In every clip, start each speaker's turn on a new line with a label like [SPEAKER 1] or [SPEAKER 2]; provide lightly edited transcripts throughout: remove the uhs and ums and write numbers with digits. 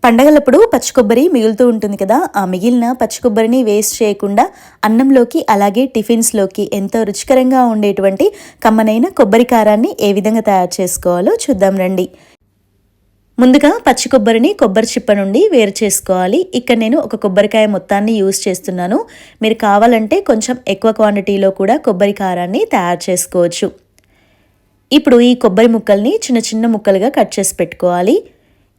[SPEAKER 1] పండగలప్పుడు పచ్చి కొబ్బరి మిగులుతూ ఉంటుంది కదా, ఆ మిగిలిన పచ్చి కొబ్బరిని వేస్ట్ చేయకుండా అన్నంలోకి అలాగే టిఫిన్స్లోకి ఎంతో రుచికరంగా ఉండేటువంటి కమ్మనైన కొబ్బరి కారాన్ని ఏ విధంగా తయారు చేసుకోవాలో చూద్దాం రండి. ముందుగా పచ్చి కొబ్బరిని కొబ్బరి చిప్ప నుండి వేరు చేసుకోవాలి. ఇక్కడ నేను ఒక కొబ్బరికాయ మొత్తాన్ని యూజ్ చేస్తున్నాను. మీరు కావాలంటే కొంచెం ఎక్కువ క్వాంటిటీలో కూడా కొబ్బరి కారాన్ని తయారు చేసుకోవచ్చు. ఇప్పుడు ఈ కొబ్బరి ముక్కల్ని చిన్న చిన్న ముక్కలుగా కట్ చేసి పెట్టుకోవాలి.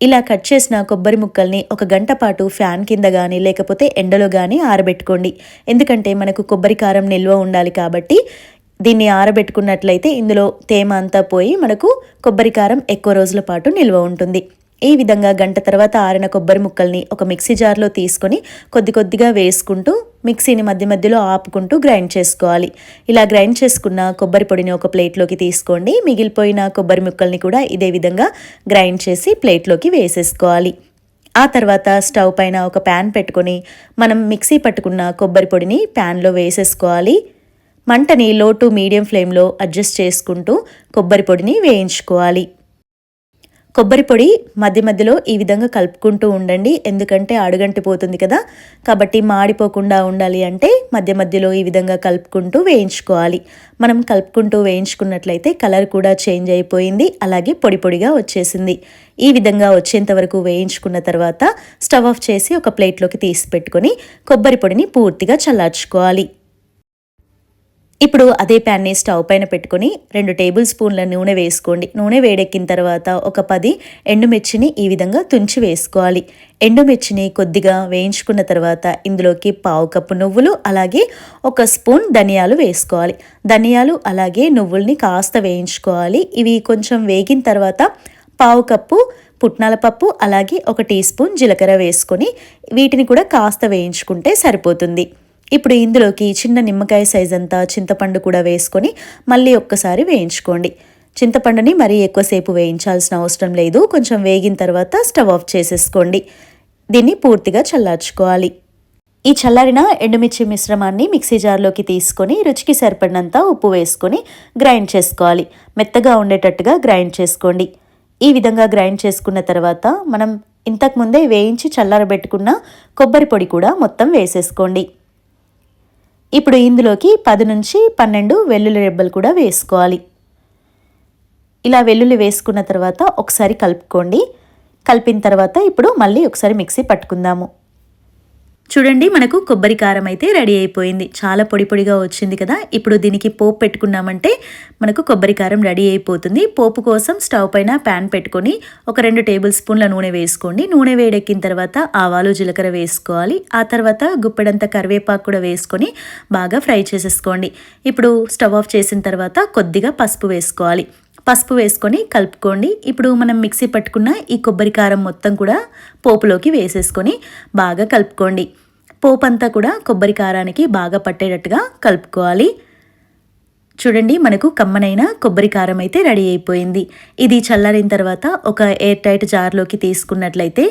[SPEAKER 1] ఇలా కట్ చేసిన కొబ్బరి ముక్కల్ని ఒక గంట పాటు ఫ్యాన్ కింద కానీ లేకపోతే ఎండలో కానీ ఆరబెట్టుకోండి. ఎందుకంటే మనకు కొబ్బరి కారం నిల్వ ఉండాలి కాబట్టి దీన్ని ఆరబెట్టుకున్నట్లయితే ఇందులో తేమ అంతా పోయి మనకు కొబ్బరి కారం ఎక్కువ రోజుల పాటు నిల్వ ఉంటుంది. ఈ విధంగా గంట తర్వాత ఆరిన కొబ్బరి ముక్కల్ని ఒక మిక్సీ జార్లో తీసుకొని కొద్ది కొద్దిగా వేసుకుంటూ మిక్సీని మధ్య మధ్యలో ఆపుకుంటూ గ్రైండ్ చేసుకోవాలి. ఇలా గ్రైండ్ చేసుకున్న కొబ్బరి పొడిని ఒక ప్లేట్లోకి తీసుకోండి. మిగిలిపోయిన కొబ్బరి ముక్కల్ని కూడా ఇదే విధంగా గ్రైండ్ చేసి ప్లేట్లోకి వేసేసుకోవాలి. ఆ తర్వాత స్టవ్ పైన ఒక ప్యాన్ పెట్టుకొని మనం మిక్సీ పట్టుకున్న కొబ్బరి పొడిని ప్యాన్లో వేసేసుకోవాలి. మంటని లో టు మీడియం ఫ్లేమ్లో అడ్జస్ట్ చేసుకుంటూ కొబ్బరి పొడిని వేయించుకోవాలి. కొబ్బరి పొడి మధ్య మధ్యలో ఈ విధంగా కలుపుకుంటూ ఉండండి, ఎందుకంటే అడుగంటిపోతుంది కదా, కాబట్టి మాడిపోకుండా ఉండాలి అంటే మధ్య మధ్యలో ఈ విధంగా కలుపుకుంటూ వేయించుకోవాలి. మనం కలుపుకుంటూ వేయించుకున్నట్లయితే కలర్ కూడా చేంజ్ అయిపోయింది, అలాగే పొడి పొడిగా వచ్చేసింది. ఈ విధంగా వచ్చేంత వరకు వేయించుకున్న తర్వాత స్టవ్ ఆఫ్ చేసి ఒక ప్లేట్లోకి తీసి పెట్టుకొని కొబ్బరి పొడిని పూర్తిగా చల్లార్చుకోవాలి. ఇప్పుడు అదే ప్యాన్ని స్టవ్ పైన పెట్టుకొని 2 టేబుల్ స్పూన్ల నూనె వేసుకోండి. నూనె వేడెక్కిన తర్వాత ఒక 10 ఎండుమిర్చిని ఈ విధంగా తుంచి వేసుకోవాలి. ఎండుమిర్చిని కొద్దిగా వేయించుకున్న తర్వాత ఇందులోకి 1/2 కప్పు నువ్వులు అలాగే 1 స్పూన్ ధనియాలు వేసుకోవాలి. ధనియాలు అలాగే నువ్వుల్ని కాస్త వేయించుకోవాలి. ఇవి కొంచెం వేగిన తర్వాత 1/2 కప్పు పుట్నాల పప్పు అలాగే 1 టీ స్పూన్ జీలకర్ర వేసుకొని వీటిని కూడా కాస్త వేయించుకుంటే సరిపోతుంది. ఇప్పుడు ఇందులోకి చిన్న నిమ్మకాయ సైజ్ అంతా చింతపండు కూడా వేసుకొని మళ్ళీ ఒక్కసారి వేయించుకోండి. చింతపండుని మరీ ఎక్కువసేపు వేయించాల్సిన అవసరం లేదు. కొంచెం వేగిన తర్వాత స్టవ్ ఆఫ్ చేసేసుకోండి. దీన్ని పూర్తిగా చల్లార్చుకోవాలి. ఈ చల్లారిన ఎండుమిర్చి మిశ్రమాన్ని మిక్సీ జార్లోకి తీసుకొని రుచికి సరిపడినంత ఉప్పు వేసుకొని గ్రైండ్ చేసుకోవాలి. మెత్తగా ఉండేటట్టుగా గ్రైండ్ చేసుకోండి. ఈ విధంగా గ్రైండ్ చేసుకున్న తర్వాత మనం ఇంతకుముందే వేయించి చల్లారబెట్టుకున్న కొబ్బరి పొడి కూడా మొత్తం వేసేసుకోండి. ఇప్పుడు ఇందులోకి 10 నుంచి 12 వెల్లుల్లి రెబ్బలు కూడా వేసుకోవాలి. ఇలా వెల్లుల్లి వేసుకున్న తర్వాత ఒకసారి కలుపుకోండి. కలిపిన తర్వాత ఇప్పుడు మళ్ళీ ఒకసారి మిక్సీ పట్టుకుందాము. చూడండి, మనకు కొబ్బరి కారం అయితే రెడీ అయిపోయింది. చాలా పొడి పొడిగా వచ్చింది కదా. ఇప్పుడు దీనికి పోపు పెట్టుకున్నామంటే మనకు కొబ్బరి కారం రెడీ అయిపోతుంది. పోపు కోసం స్టవ్ పైన ప్యాన్ పెట్టుకొని ఒక 2 టేబుల్ స్పూన్ల నూనె వేసుకోండి. నూనె వేడెక్కిన తర్వాత ఆవాలు జీలకర్ర వేసుకోవాలి. ఆ తర్వాత గుప్పెడంత కరివేపాకు కూడా వేసుకొని బాగా ఫ్రై చేసేసుకోండి. ఇప్పుడు స్టవ్ ఆఫ్ చేసిన తర్వాత కొద్దిగా పసుపు వేసుకోవాలి. పసుపు వేసుకొని కలుపుకోండి. ఇప్పుడు మనం మిక్సీ పట్టుకున్న ఈ కొబ్బరి కారం మొత్తం కూడా పోపులోకి వేసేసుకొని బాగా కలుపుకోండి. పోపు అంతా కూడా కొబ్బరి కారానికి బాగా పట్టేటట్టుగా కలుపుకోవాలి. చూడండి, మనకు కమ్మనైన కొబ్బరి కారం అయితే రెడీ అయిపోయింది. ఇది చల్లారిన తర్వాత ఒక ఎయిర్ టైట్ జార్లోకి తీసుకున్నట్లయితే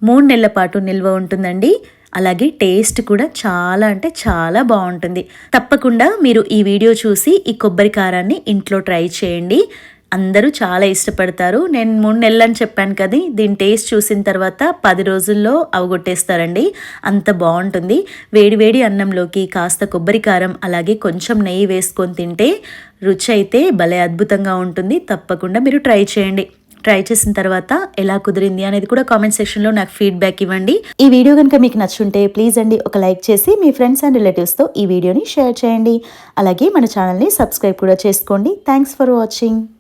[SPEAKER 1] 3 నెలల పాటు నిల్వ ఉంటుందండి. అలాగే టేస్ట్ కూడా చాలా అంటే చాలా బాగుంటుంది. తప్పకుండా మీరు ఈ వీడియో చూసి ఈ కొబ్బరి కారాన్ని ఇంట్లో ట్రై చేయండి. అందరూ చాలా ఇష్టపడతారు. నేను 3 నెలలు అని చెప్పాను కదా, దీని టేస్ట్ చూసిన తర్వాత 10 రోజుల్లో అవగొట్టేస్తారండి. అంత బాగుంటుంది. వేడి వేడి అన్నంలోకి కాస్త కొబ్బరి కారం అలాగే కొంచెం నెయ్యి వేసుకొని తింటే రుచి అయితే భలే అద్భుతంగా ఉంటుంది. తప్పకుండా మీరు ట్రై చేయండి. ట్రై చేసిన తర్వాత ఎలా కుదిరింది అనేది కూడా కామెంట్ సెక్షన్లో నాకు ఫీడ్బ్యాక్ ఇవ్వండి. ఈ వీడియో కనుక మీకు నచ్చుంటే ప్లీజ్ అండి ఒక లైక్ చేసి మీ ఫ్రెండ్స్ అండ్ రిలేటివ్స్తో ఈ వీడియోని షేర్ చేయండి. అలాగే మన ఛానల్ని సబ్స్క్రైబ్ కూడా చేసుకోండి. Thanks for watching.